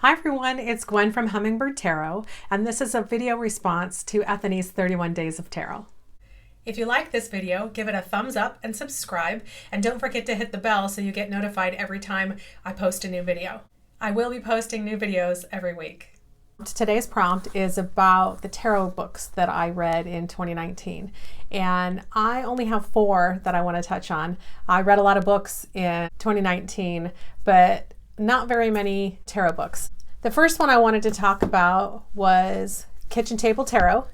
Hi everyone, it's Gwen from Hummingbird Tarot, and this is a video response to Ethany's 31 Days of Tarot. If you like this video, give it a thumbs up and subscribe, and don't forget to hit the bell so you get notified every time I post a new video. I will be posting new videos every week. Today's prompt is about the tarot books that I read in 2019, and I only have 4 that I want to touch on. I read a lot of books in 2019, but not very many tarot books. The first one I wanted to talk about was Kitchen Table Tarot,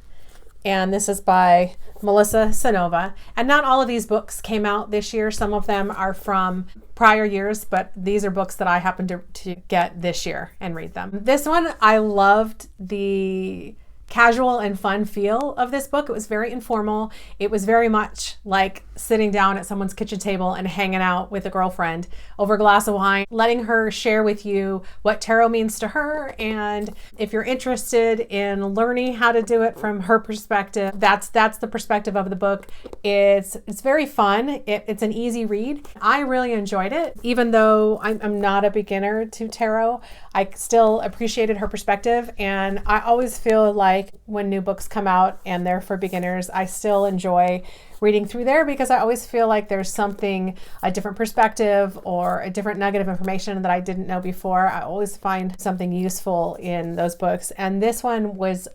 and this is by Melissa Sanova. And not all of these books came out this year. Some of them are from prior years, but these are books that I happened to get this year and read them. This one, I loved the casual and fun feel of this book. It was very informal. It was very much like sitting down at someone's kitchen table and hanging out with a girlfriend over a glass of wine, letting her share with you what tarot means to her. And if you're interested in learning how to do it from her perspective, that's the perspective of the book. It's very fun. It's an easy read. I really enjoyed it. Even though I'm not a beginner to tarot, I still appreciated her perspective. And I always feel like when new books come out and they're for beginners, I still enjoy reading through there because I always feel like there's a different perspective or a different nugget of information that I didn't know before. I always find something useful in those books. And this one was,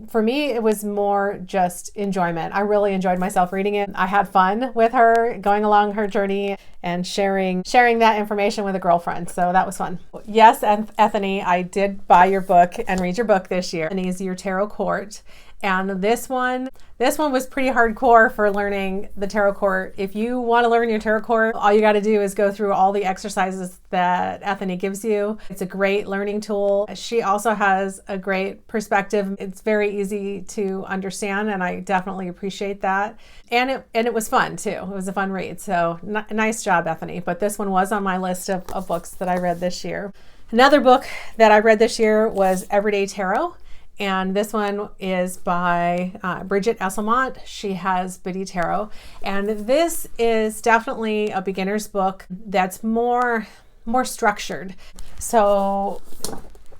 for me, it was more just enjoyment. I really enjoyed myself reading it. I had fun with her, going along her journey and sharing that information with a girlfriend. So that was fun. Yes, and Ethany, I did buy your book and read your book this year. Ethany's Your Tarot Court. And this one was pretty hardcore for learning the tarot court. If you want to learn your tarot court, all you got to do is go through all the exercises that Ethany gives you. It's a great learning tool. She also has a great perspective. It's very easy to understand, and I definitely appreciate that. And it was fun too. It was a fun read. So nice job, Ethany. But this one was on my list of books that I read this year. Another book that I read this year was Everyday Tarot. And this one is by Bridget Esselmont. She has Biddy Tarot. And this is definitely a beginner's book that's more structured. So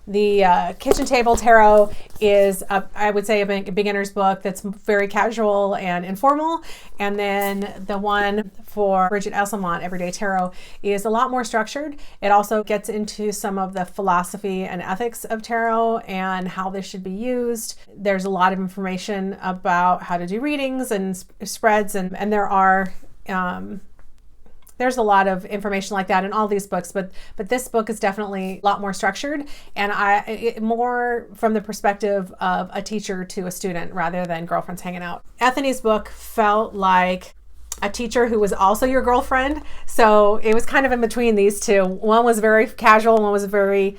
the Kitchen Table Tarot is, I would say, a beginner's book that's very casual and informal. And then the one for Bridget Esselmont, Everyday Tarot, is a lot more structured. It also gets into some of the philosophy and ethics of tarot and how this should be used. There's a lot of information about how to do readings and spreads, and there are there's a lot of information like that in all these books, but this book is definitely a lot more structured, and more from the perspective of a teacher to a student rather than girlfriends hanging out. Ethany's book felt like a teacher who was also your girlfriend, so it was kind of in between these two. One was very casual, one was very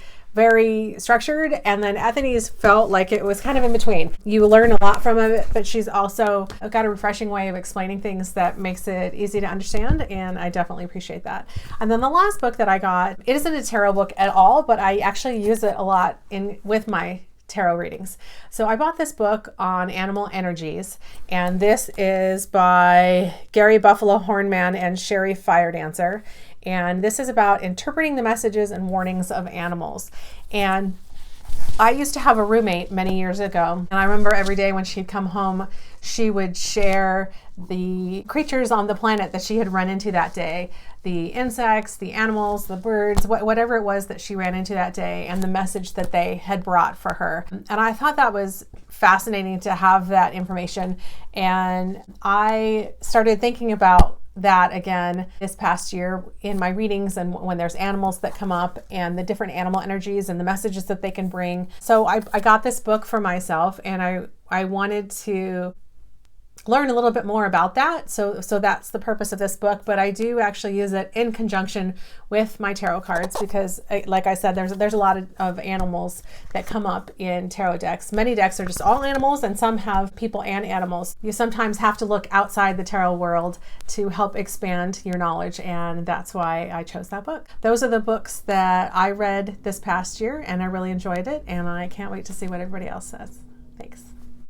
structured, and then Ethany's felt like it was kind of in between. You learn a lot from it, but she's also got a refreshing way of explaining things that makes it easy to understand, and I definitely appreciate that. And then the last book that I got, it isn't a tarot book at all, but I actually use it a lot with my tarot readings. So I bought this book on animal energies, and this is by Gary Buffalo Hornman and Sherry Fire Dancer. And this is about interpreting the messages and warnings of animals. And I used to have a roommate many years ago, and I remember every day when she'd come home, she would share the creatures on the planet that she had run into that day, the insects, the animals, the birds, whatever it was that she ran into that day, and the message that they had brought for her. And I thought that was fascinating to have that information. And I started thinking about that again this past year in my readings, and when there's animals that come up and the different animal energies and the messages that they can bring. So I got this book for myself, and I wanted to learn a little bit more about that. So that's the purpose of this book, but I do actually use it in conjunction with my tarot cards because, like I said, there's a lot of animals that come up in tarot decks. Many decks are just all animals, and some have people and animals. You sometimes have to look outside the tarot world to help expand your knowledge, and that's why I chose that book. Those are the books that I read this past year, and I really enjoyed it, and I can't wait to see what everybody else says. Thanks.